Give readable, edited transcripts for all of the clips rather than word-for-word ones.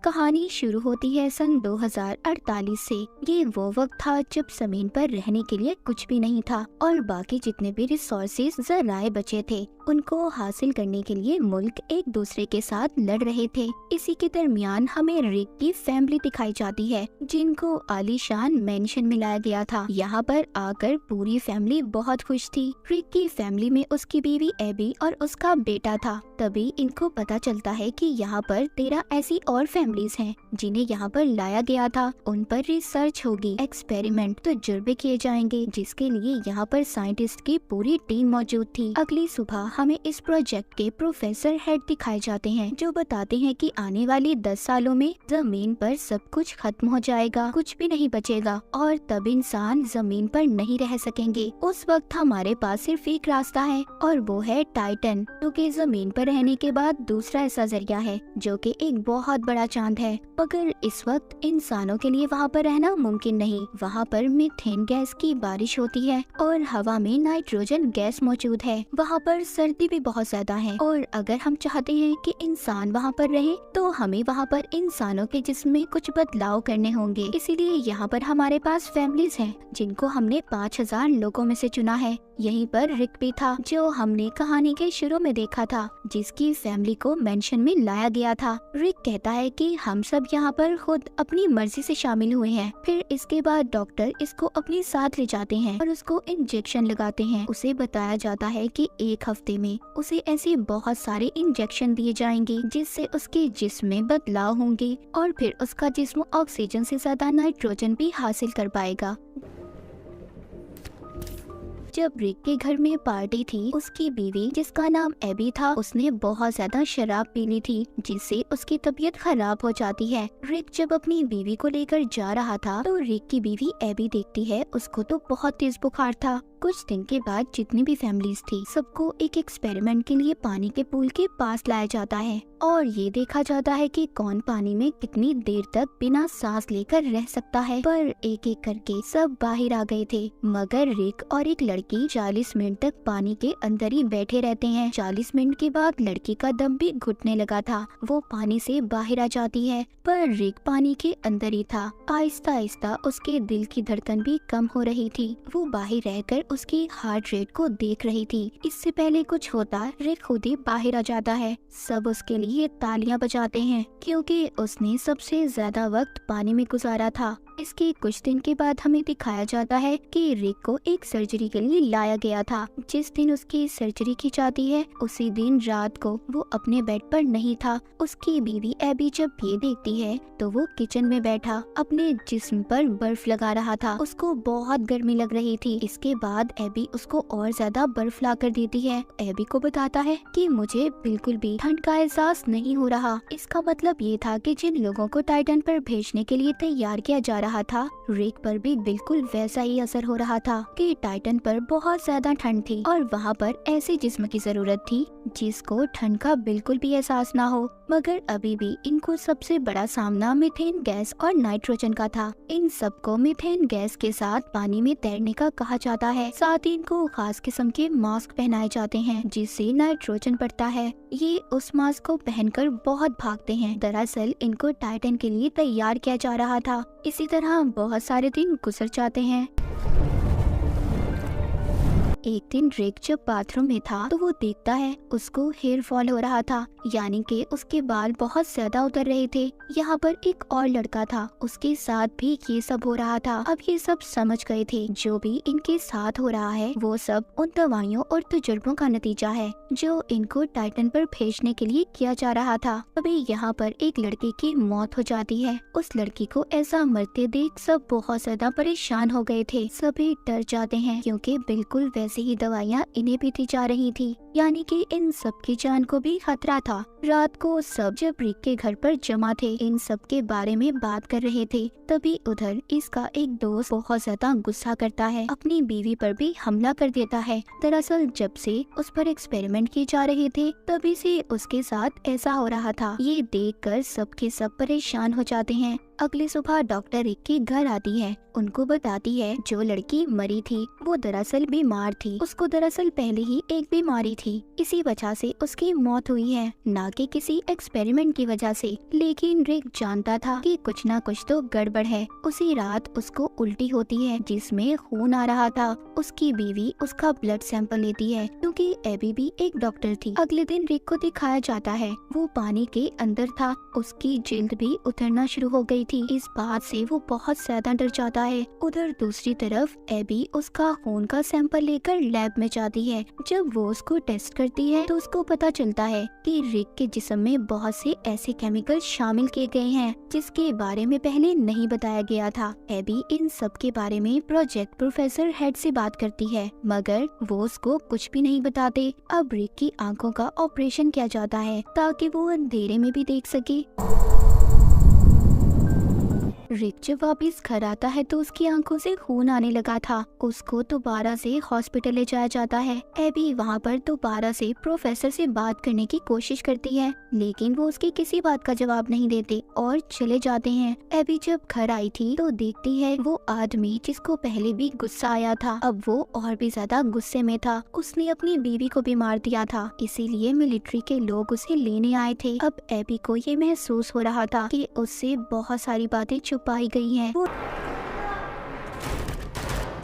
कहानी शुरू होती है सन 2048 से। ये वो वक्त था जब जमीन पर रहने के लिए कुछ भी नहीं था और बाकी जितने भी रिसोर्सेज जराए बचे थे उनको हासिल करने के लिए मुल्क एक दूसरे के साथ लड़ रहे थे। इसी के दरमियान हमें रिक की फैमिली दिखाई जाती है जिनको आलीशान मेंशन मिलाया गया था। यहाँ पर आकर पूरी फैमिली बहुत खुश थी। रिक की फैमिली में उसकी बीवी एबी और उसका बेटा था। तभी इनको पता चलता है कि यहाँ पर 13 ऐसी और फैमिलीज हैं जिन्हें यहाँ पर लाया गया था। उन पर रिसर्च होगी, एक्सपेरिमेंट तजुर्बे किए जाएंगे जिसके लिए यहाँ पर साइंटिस्ट की पूरी टीम मौजूद थी। अगली सुबह हमें इस प्रोजेक्ट के प्रोफेसर हेड दिखाए जाते हैं जो बताते हैं कि आने वाले 10 सालों में जमीन पर सब कुछ खत्म हो जाएगा, कुछ भी नहीं बचेगा और तब इंसान जमीन पर नहीं रह सकेंगे। उस वक्त हमारे पास सिर्फ एक रास्ता है और वो है टाइटन, जो कि जमीन पर रहने के बाद दूसरा ऐसा जरिया है जो कि एक बहुत बड़ा चांद है। मगर इस वक्त इंसानों के लिए वहाँ पर रहना मुमकिन नहीं। वहाँ पर मीथेन गैस की बारिश होती है और हवा में नाइट्रोजन गैस मौजूद है। वहाँ पर सर्दी भी बहुत ज्यादा है और अगर हम चाहते हैं कि इंसान वहाँ पर रहे तो हमें वहाँ पर इंसानों के जिस्म में कुछ बदलाव करने होंगे। इसीलिए यहाँ पर हमारे पास फैमिलीज हैं जिनको हमने 5000 लोगों में से चुना है। यहीं पर रिक भी था जो हमने कहानी के शुरू में देखा था, जिसकी फैमिली को मेंशन में लाया गया था। रिक कहता है कि हम सब यहाँ पर खुद अपनी मर्जी से शामिल हुए हैं। फिर इसके बाद डॉक्टर इसको अपने साथ ले जाते हैं और उसको इंजेक्शन लगाते हैं। उसे बताया जाता है कि एक हफ्ते में उसे ऐसे बहुत सारे इंजेक्शन दिए जाएंगे जिससे उसके जिस्म में बदलाव होंगे और फिर उसका जिस्म ऑक्सीजन से ज्यादा नाइट्रोजन भी हासिल कर पाएगा। जब रिक के घर में पार्टी थी, उसकी बीवी जिसका नाम एबी था उसने बहुत ज्यादा शराब पी ली थी जिससे उसकी तबीयत खराब हो जाती है। रिक जब अपनी बीवी को लेकर जा रहा था तो रिक की बीवी एबी देखती है उसको तो बहुत तेज बुखार था। कुछ दिन के बाद जितनी भी फैमिलीज थी सबको एक एक्सपेरिमेंट के लिए पानी के पूल के पास लाया जाता है और ये देखा जाता है कि कौन पानी में कितनी देर तक बिना सांस लेकर रह सकता है। पर एक एक करके सब बाहर आ गए थे मगर रिक और एक लड़की 40 मिनट तक पानी के अंदर ही बैठे रहते हैं। 40 मिनट के बाद लड़की का दम भी घुटने लगा था, वो पानी से बाहर आ जाती है पर रिक पानी के अंदर ही था। आहिस्ता आहिस्ता उसके दिल की धड़कन भी कम हो रही थी। वो बाहर रहकर उसकी हार्ट रेट को देख रही थी। इससे पहले कुछ होता रिक खुद ही बाहर आ जाता है। सब उसके लिए तालियां बजाते हैं क्योंकि उसने सबसे ज्यादा वक्त पानी में गुजारा था। इसके कुछ दिन के बाद हमें दिखाया जाता है कि रिक को एक सर्जरी के लिए लाया गया था। जिस दिन उसकी सर्जरी की जाती है उसी दिन रात को वो अपने बेड पर नहीं था। उसकी बीवी एबी जब ये देखती है तो वो किचन में बैठा अपने जिस्म पर बर्फ लगा रहा था। उसको बहुत गर्मी लग रही थी। इसके बाद एबी उसको और ज्यादा बर्फ ला कर देती है। एबी को बताता है कि मुझे बिल्कुल भी ठंड का एहसास नहीं हो रहा। इसका मतलब ये था कि जिन लोगों को टाइटन पर भेजने के लिए तैयार किया जा रहा था रिक पर भी बिल्कुल वैसा ही असर हो रहा था कि टाइटन पर बहुत ज्यादा ठंड थी और वहाँ पर ऐसे जिस्म की जरूरत थी जिसको ठंड का बिल्कुल भी एहसास ना हो। मगर अभी भी इनको सबसे बड़ा सामना मीथेन गैस और नाइट्रोजन का था। इन सबको मीथेन गैस के साथ पानी में तैरने का कहा जाता है। साथ ही इनको खास किस्म के मास्क पहनाए जाते हैं जिससे नाइट्रोजन बढ़ता है। ये उस मास्क को पहनकर बहुत भागते हैं। दरअसल इनको टाइटन के लिए तैयार किया जा रहा था। इसी तरह बहुत सारे दिन गुजर जाते हैं। एक दिन रिक जब बाथरूम में था तो वो देखता है उसको हेयर फॉल हो रहा था, यानी कि उसके बाल बहुत ज्यादा उतर रहे थे। यहाँ पर एक और लड़का था, उसके साथ भी ये सब हो रहा था। अब ये सब समझ गए थे जो भी इनके साथ हो रहा है वो सब उन दवाइयों और तजुर्बों का नतीजा है जो इनको टाइटन पर भेजने के लिए किया जा रहा था। अभी यहाँ पर एक लड़के की मौत हो जाती है। उस लड़की को ऐसा मरते देख सब बहुत ज्यादा परेशान हो गए थे। सभी डर जाते हैं क्योंकि बिल्कुल वैसे ही दवाइयाँ इन्हें भी दी जा रही थी, यानी कि इन सब की जान को भी खतरा था। रात को सब जब रिक के घर पर जमा थे इन सब के बारे में बात कर रहे थे तभी उधर इसका एक दोस्त बहुत ज्यादा गुस्सा करता है, अपनी बीवी पर भी हमला कर देता है। दरअसल जब से उस पर एक्सपेरिमेंट किए जा रहे थे तभी से उसके साथ ऐसा हो रहा था। ये देखकर सबके सब परेशान हो जाते हैं। अगली सुबह डॉक्टर रिक के घर आती है, उनको बताती है जो लड़की मरी थी वो दरअसल बीमार थी, उसको दरअसल पहले ही एक बीमारी थी, इसी वजह से उसकी मौत हुई है, ना कि किसी एक्सपेरिमेंट की वजह से। लेकिन रिक जानता था कि कुछ ना कुछ तो गड़बड़ है। उसी रात उसको उल्टी होती है जिसमें खून आ रहा था। उसकी बीवी उसका ब्लड सैंपल लेती है क्योंकि एबी भी एक डॉक्टर थी। अगले दिन रिक को दिखाया जाता है वो पानी के अंदर था, उसकी जिल्द भी उतरना शुरू हो गई थी। इस बात से वो बहुत ज्यादा डर जाता है। उधर दूसरी तरफ एबी उसका खून का सैंपल लेकर लैब में जाती है। जब वो उसको टेस्ट करती है तो उसको पता चलता है कि रिक के जिस्म में बहुत से ऐसे केमिकल शामिल किए गए हैं जिसके बारे में पहले नहीं बताया गया था। एबी इन सब के बारे में प्रोजेक्ट प्रोफेसर हेड से बात करती है मगर वो उसको कुछ भी नहीं बताते। अब रिक की आंखों का ऑपरेशन किया जाता है ताकि वो अंधेरे में भी देख सके। रिक जब वापिस घर आता है तो उसकी आंखों से खून आने लगा था। उसको दोबारा से हॉस्पिटल ले जाया जाता है। एबी वहाँ पर दोबारा से प्रोफेसर से बात करने की कोशिश करती है लेकिन वो उसकी किसी बात का जवाब नहीं देते और चले जाते हैं। एबी जब घर आई थी तो देखती है वो आदमी जिसको पहले भी गुस्सा आया था अब वो और भी ज्यादा गुस्से में था। उसने अपनी बीवी को भी मार दिया था, इसीलिए मिलिट्री के लोग उसे लेने आए थे। अब एबी को ये महसूस हो रहा था कि उससे बहुत सारी बातें छुपाई गई हैं। वो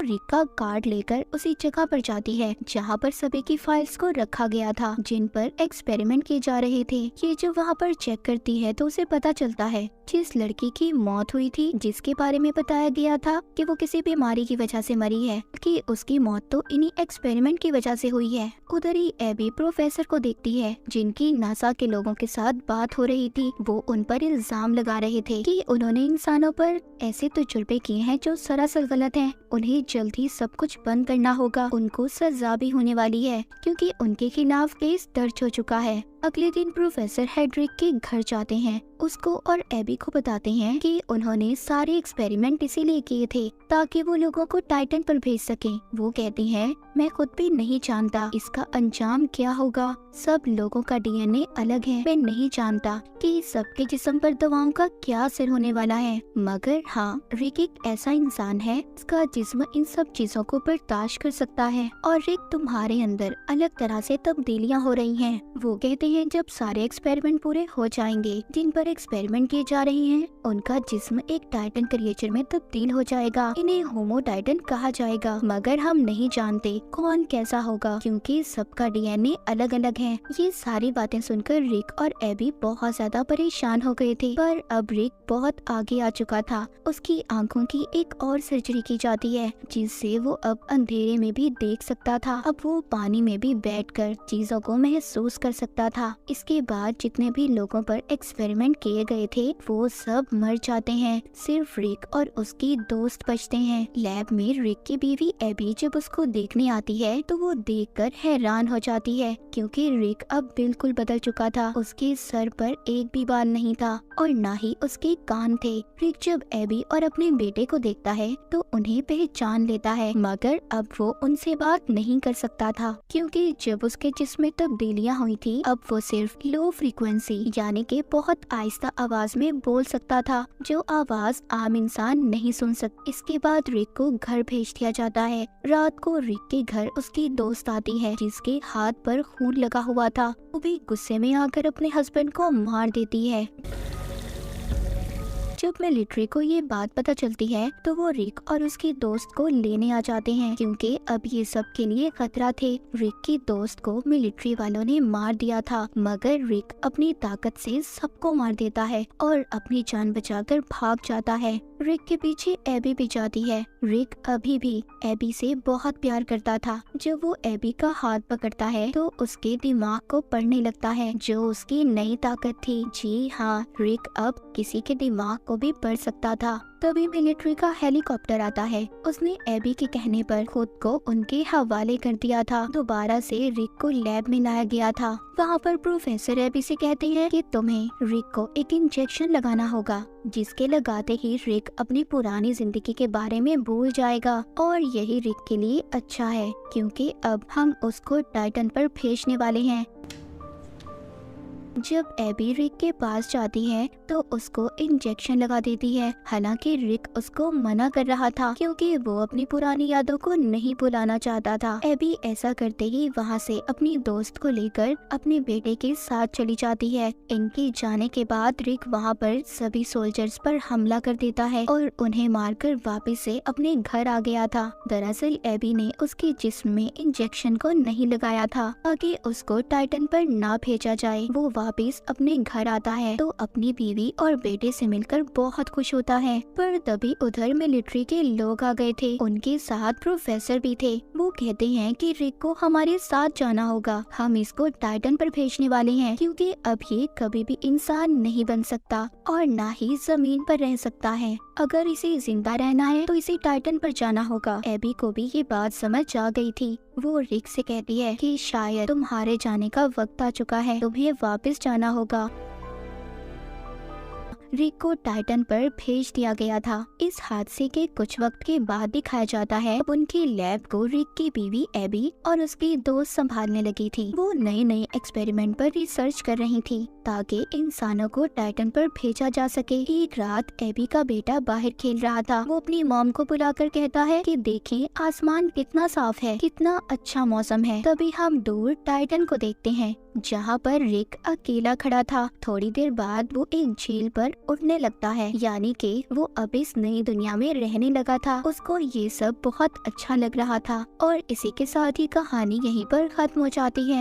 रिक का कार्ड लेकर उसी जगह पर जाती है जहाँ पर सभी की फाइल्स को रखा गया था जिन पर एक्सपेरिमेंट किए जा रहे थे। ये जो वहाँ पर चेक करती है तो उसे पता चलता है जिस लड़की की मौत हुई थी जिसके बारे में बताया गया था कि वो किसी बीमारी की वजह से मरी है कि उसकी मौत तो इन्हीं एक्सपेरिमेंट की वजह से हुई है। उधर ही एबी प्रोफेसर को देखती है जिनकी नासा के लोगों के साथ बात हो रही थी। वो उन पर इल्जाम लगा रहे थे कि उन्होंने इंसानों पर ऐसे तजुर्बे किए हैं जो सरासर गलत हैं। उन्हें जल्दी सब कुछ बंद करना होगा। उनको सजा भी होने वाली है क्योंकि उनके खिलाफ केस दर्ज हो चुका है। अगले दिन प्रोफेसर हेड्रिक के घर जाते हैं, उसको और एबी को बताते हैं कि उन्होंने सारे एक्सपेरिमेंट इसीलिए किए थे ताकि वो लोगों को टाइटन पर भेज सकें। वो कहती हैं मैं खुद भी नहीं जानता इसका अंजाम क्या होगा। सब लोगों का डीएनए अलग है। मैं नहीं जानता कि सबके जिस्म पर दवाओं का क्या असर होने वाला है, मगर हाँ रिक एक ऐसा इंसान है जिसका जिस्म इन सब चीजों को बर्दाश्त कर सकता है। और रिक तुम्हारे अंदर अलग तरह से तब्दीलियां हो रही हैं। वो कहते हैं जब सारे एक्सपेरिमेंट पूरे हो जाएंगे जिन पर एक्सपेरिमेंट किए जा रहे हैं उनका जिस्म एक टाइटन क्रिएचर में तब्दील हो जाएगा। इन्हें होमो टाइटन कहा जाएगा, मगर हम नहीं जानते कौन कैसा होगा क्योंकि सबका डीएनए अलग अलग है। ये सारी बातें सुनकर रिक और एबी बहुत ज्यादा परेशान हो गए थे, पर अब रिक बहुत आगे आ चुका था। उसकी आंखों की एक और सर्जरी की जाती है जिससे वो अब अंधेरे में भी देख सकता था। अब वो पानी में भी बैठकर चीजों को महसूस कर सकता था। इसके बाद जितने भी लोगों पर एक्सपेरिमेंट किए गए थे वो सब मर जाते हैं, सिर्फ रिक और उसकी दोस्त बचते हैं। लैब में रिक की बीवी एबी जब उसको देखने आती है तो वो देखकर हैरान हो जाती है क्योंकि रिक अब बिल्कुल बदल चुका था। उसके सर पर एक भी बाल नहीं था और ना ही उसके कान थे। रिक जब एबी और अपने बेटे को देखता है तो उन्हें पहचान लेता है, मगर अब वो उनसे बात नहीं कर सकता था क्योंकि जब उसके जिस्म में तब्दीलियां हुई थी अब वो सिर्फ लो फ्रीक्वेंसी यानी कि बहुत आहिस्ता आवाज में बोल सकता था, जो आवाज आम इंसान नहीं सुन सकता। इसके बाद रिक को घर भेज दिया जाता है। रात को रिक के घर उसकी दोस्त आती है जिसके हाथ पर खून लगा हुआ था। वो भी गुस्से में आकर अपने हस्बैंड को मार देती है। जब मिलिट्री को ये बात पता चलती है तो वो रिक और उसकी दोस्त को लेने आ जाते हैं क्योंकि अब ये सब के लिए खतरा थे। रिक की दोस्त को मिलिट्री वालों ने मार दिया था, मगर रिक अपनी ताकत से सबको मार देता है और अपनी जान बचाकर भाग जाता है। रिक के पीछे एबी भी जाती है। रिक अभी भी एबी से बहुत प्यार करता था। जब वो एबी का हाथ पकड़ता है तो उसके दिमाग को पढ़ने लगता है, जो उसकी नई ताकत थी। जी हाँ, रिक अब किसी के दिमाग को भी पढ़ सकता था। तभी मिलिट्री का हेलीकॉप्टर आता है। उसने एबी के कहने पर खुद को उनके हवाले कर दिया था। दोबारा से रिक को लैब में लाया गया था। वहाँ पर प्रोफेसर एबी से कहते हैं कि तुम्हें रिक को एक इंजेक्शन लगाना होगा जिसके लगाते ही रिक अपनी पुरानी जिंदगी के बारे में भूल जाएगा और यही रिक के लिए अच्छा है क्योंकि अब हम उसको टाइटन पर भेजने वाले हैं। जब एबी रिक के पास जाती है तो उसको इंजेक्शन लगा देती है। हालांकि रिक उसको मना कर रहा था क्योंकि वो अपनी पुरानी यादों को नहीं भुलाना चाहता था। एबी ऐसा करते ही वहाँ से अपनी दोस्त को लेकर अपने बेटे के साथ चली जाती है। इनके जाने के बाद रिक वहाँ पर सभी सोल्जर्स पर हमला कर देता है और उन्हें मारकर वापस से अपने घर आ गया था। दरअसल एबी ने उसके जिस्म में इंजेक्शन को नहीं लगाया था ताकि उसको टाइटन पर ना भेजा जाए। वो वापस अपने घर आता है तो अपनी बीवी और बेटे से मिलकर बहुत खुश होता है, पर तभी उधर मिलिट्री के लोग आ गए थे। उनके साथ प्रोफेसर भी थे। वो कहते हैं कि रिक को हमारे साथ जाना होगा, हम इसको टाइटन पर भेजने वाले हैं क्योंकि अब ये कभी भी इंसान नहीं बन सकता और ना ही जमीन पर रह सकता है। अगर इसे जिंदा रहना है तो इसे टाइटन पर जाना होगा। एबी को भी ये बात समझ आ गई थी। वो रिक से कहती है कि शायद तुम्हारे जाने का वक्त आ चुका है, तुम्हें वापस जाना होगा। रिक को टाइटन पर भेज दिया गया था। इस हादसे के कुछ वक्त के बाद दिखाया जाता है अब उनकी लैब को रिक की बीवी एबी और उसकी दोस्त संभालने लगी थी। वो नए नए एक्सपेरिमेंट पर रिसर्च कर रही थी ताकि इंसानों को टाइटन पर भेजा जा सके। एक रात एबी का बेटा बाहर खेल रहा था। वो अपनी मॉम को बुलाकर कहता है कि देखें आसमान कितना साफ है, कितना अच्छा मौसम है। तभी हम दूर टाइटन को देखते हैं जहाँ पर रिक अकेला खड़ा था। थोड़ी देर बाद वो एक झील पर उड़ने लगता है, यानी कि वो अब इस नई दुनिया में रहने लगा था। उसको ये सब बहुत अच्छा लग रहा था और इसी के साथ ही कहानी यहीं पर खत्म हो जाती है।